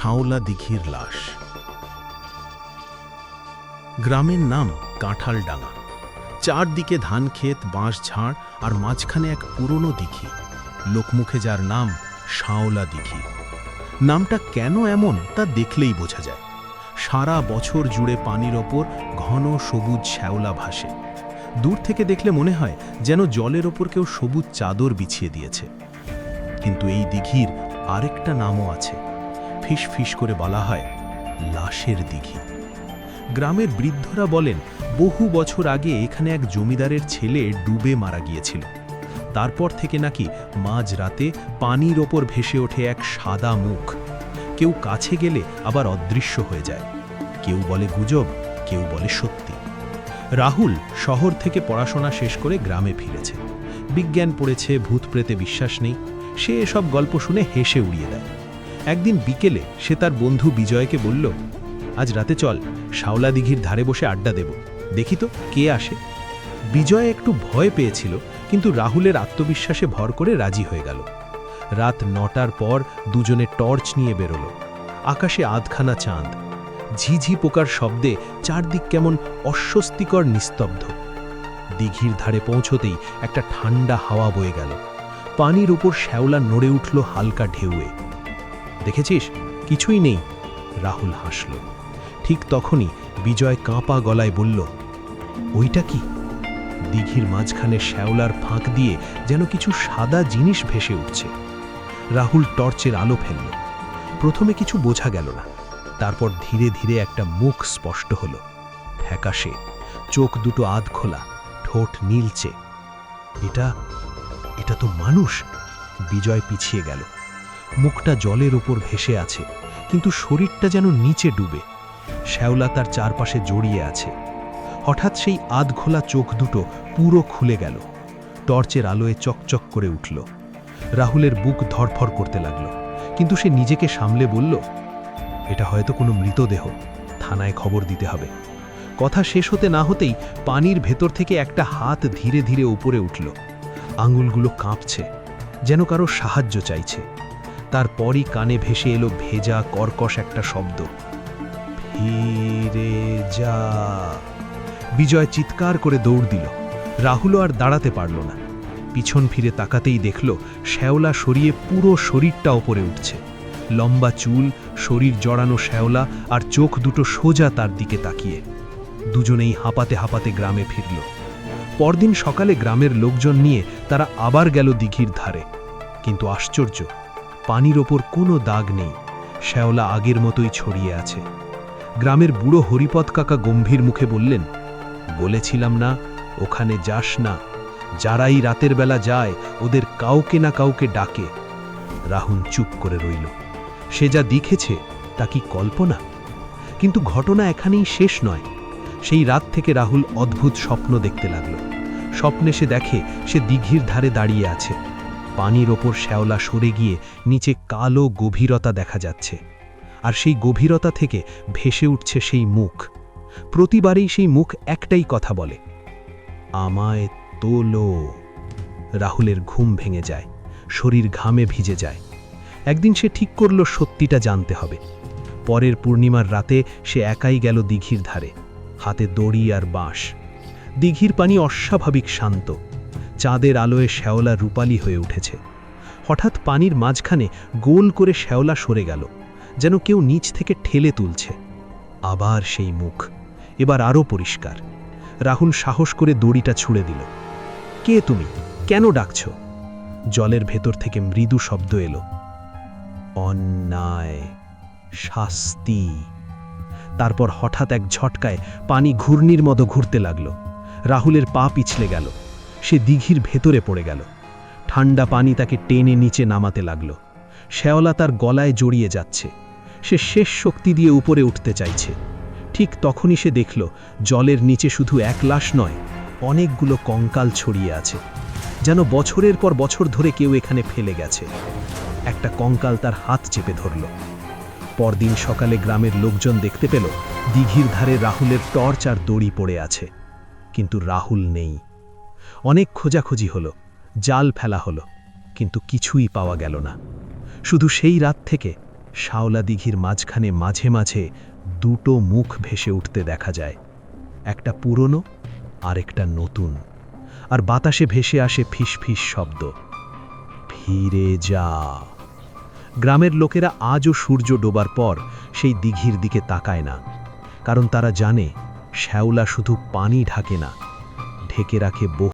শাওলা দিঘির লাশ। গ্রামের নাম কাঁঠালডাঙ্গা। চারদিকে ধানক্ষেত, বাঁশঝাড় আর মাঝখানে এক পুরনো দিঘি, লোকমুখে যার নাম শাওলা দিঘি। নামটা কেন এমন তা দেখলেই বোঝা যায়। সারা বছর জুড়ে পানির ওপর ঘন সবুজ শ্যাওলা ভাসে। দূর থেকে দেখলে মনে হয় যেন জলের ওপর কেউ সবুজ চাদর বিছিয়ে দিয়েছে। কিন্তু এই দিঘির আরেকটা নামও আছে। ফিস ফিস করে বলা হয় লাশের দিঘি। গ্রামের বৃদ্ধরা বলেন বহু বছর আগে এখানে এক জমিদারের ছেলে ডুবে মারা গিয়েছিল। তারপর থেকে নাকি মাঝ রাতে পানির ওপর ভেসে ওঠে এক সাদা মুখ। কেউ কাছে গেলে আবার অদৃশ্য হয়ে যায়। কেউ বলে গুজব, কেউ বলে সত্যি। রাহুল শহর থেকে পড়াশোনা শেষ করে গ্রামে ফিরেছে। বিজ্ঞান পড়েছে, ভূত প্রেতে বিশ্বাস নেই। সে এসব গল্প শুনে হেসে উড়িয়ে দেয়। একদিন বিকেলে সে তার বন্ধু বিজয়কে বলল, আজ রাতে চল, শাওলা দিঘির ধারে বসে আড্ডা দেব, দেখি তো কে আসে। বিজয় একটু ভয় পেয়েছিল, কিন্তু রাহুলের আত্মবিশ্বাসে ভর করে রাজি হয়ে গেল। রাত 9টার পর দুজনে টর্চ নিয়ে বেরোলো। আকাশে আধখানা চাঁদ, ঝিঝি পোকার শব্দে চারদিক কেমন অস্বস্তিকর নিস্তব্ধ। দিঘির ধারে পৌঁছতেই একটা ঠান্ডা হাওয়া বয়ে গেল। পানির উপর শ্যাওলা নড়ে উঠল হালকা ঢেউয়ে। দেখেছিস, কিছুই নেই, রাহুল হাসল। ঠিক তখনই বিজয় কাঁপা গলায় বলল, ওইটা কি? দিঘির মাঝখানে শ্যাওলার ফাঁক দিয়ে যেন কিছু সাদা জিনিস ভেসে উঠছে। রাহুল টর্চের আলো ফেলল। প্রথমে কিছু বোঝা গেল না, তারপর ধীরে ধীরে একটা মুখ স্পষ্ট হলো। ফ্যাকাশে, চোখ দুটো আধ খোলা, ঠোঁট নীলচে। এটা তো মানুষ। বিজয় পিছিয়ে গেল। মুখটা জলের উপর ভেসে আছে, কিন্তু শরীরটা যেন নিচে ডুবে। শ্যাওলা তার চারপাশে জড়িয়ে আছে। হঠাৎ সেই আধখোলা চোখ দুটো পুরো খুলে গেল। টর্চের আলোয় চকচক করে উঠল। রাহুলের বুক ধড়ফড় করতে লাগল, কিন্তু সে নিজেকে সামলে বলল, এটা হয়তো কোনো মৃতদেহ, থানায় খবর দিতে হবে। কথা শেষ হতে না হতেই পানির ভেতর থেকে একটা হাত ধীরে ধীরে উপরে উঠল। আঙুলগুলো কাঁপছে, যেন কারো সাহায্য চাইছে। তারপরই কানে ভেসে এলো ভেজা কর্কশ একটা শব্দ, ফিরে যা। বিজয় চিৎকার করে দৌড় দিল। রাহুলও আর দাঁড়াতে পারল না। পিছন ফিরে তাকাতেই দেখল শ্যাওলা সরিয়ে পুরো শরীরটা ওপরে উঠছে। লম্বা চুল, শরীর জড়ানো শ্যাওলা আর চোখ দুটো সোজা তার দিকে তাকিয়ে। দুজনেই হাঁপাতে হাঁপাতে গ্রামে ফিরল। পরদিন সকালে গ্রামের লোকজন নিয়ে তারা আবার গেল দিঘির ধারে। কিন্তু আশ্চর্য, পানির ওপর কোনো দাগ নেই। শ্যাওলা আগের মতোই ছড়িয়ে আছে। গ্রামের বুড়ো হরিপদ কাকা গম্ভীর মুখে বললেন, বলেছিলাম না ওখানে যাস না। যারাই রাতের বেলা যায় ওদের কাউকে না কাউকে ডাকে। রাহুল চুপ করে রইল। সে যা দেখেছে তা কি কল্পনা? কিন্তু ঘটনা এখানেই শেষ নয়। সেই রাত থেকে রাহুল অদ্ভুত স্বপ্ন দেখতে লাগল। স্বপ্নে সে দেখে সে দিঘির ধারে দাঁড়িয়ে আছে। পানির ওপর শ্যাওলা সরে গিয়ে নিচে কালো গভীরতা দেখা যাচ্ছে। আর সেই গভীরতা থেকে ভেসে উঠছে সেই মুখ। প্রতিবারেই সেই মুখ একটাই কথা বলে, আমায় তোলো। রাহুলের ঘুম ভেঙে যায়, শরীর ঘামে ভিজে যায়। একদিন সে ঠিক করল সত্যিটা জানতে হবে। পরের পূর্ণিমার রাতে সে একাই গেল দিঘির ধারে, হাতে দড়ি আর বাঁশ। দিঘির পানি অস্বাভাবিক শান্ত। চাঁদের আলোয় শ্যাওলা রূপালী হয়ে উঠেছে। হঠাৎ পানির মাঝখানে গোল করে শ্যাওলা সরে গেল, যেন কেউ নিচ থেকে ঠেলে তুলছে। আবার সেই মুখ, এবার আরও পরিষ্কার। রাহুল সাহস করে দড়িটা ছুঁড়ে দিল। কে তুমি? কেন ডাকছ? জলের ভেতর থেকে মৃদু শব্দ এলো, অন্যায়, শাস্তি। তারপর হঠাৎ এক ঝটকায় পানি ঘূর্ণির মতো ঘুরতে লাগল। রাহুলের পা পিছলে গেল। সে দিঘির ভেতরে পড়ে গেল। ঠান্ডা পানি তাকে টেনে নিচে নামাতে লাগল। শ্যাওলা তার গলায় জড়িয়ে যাচ্ছে। সে শেষ শক্তি দিয়ে উপরে উঠতে চাইছে। ঠিক তখনই সে দেখল জলের নিচে শুধু এক লাশ নয়, অনেকগুলো কঙ্কাল ছড়িয়ে আছে, যেন বছরের পর বছর ধরে কেউ এখানে ফেলে গেছে। একটা কঙ্কাল তার হাত চেপে ধরল। পরদিন সকালে গ্রামের লোকজন দেখতে পেল দিঘির ধারে রাহুলের টর্চ আর দড়ি পড়ে আছে, কিন্তু রাহুল নেই। অনেক খোঁজাখুঁজি হলো, জাল ফেলা হলো, কিন্তু কিছুই পাওয়া গেল না। শুধু সেই রাত থেকে শাওলা দিঘির মাঝখানে মাঝে মাঝে দুটো মুখ ভেসে উঠতে দেখা যায়, একটা পুরনো আর একটা নতুন, আর বাতাসে ভেসে আসে ফিসফিস শব্দ, ফিরে যা। গ্রামের লোকেরা আজও সূর্য ডোবার পর সেই দিঘির দিকে তাকায় না, কারণ তারা জানে শ্যাওলা শুধু পানি ঢাকে না, ঢেকে রাখে বহু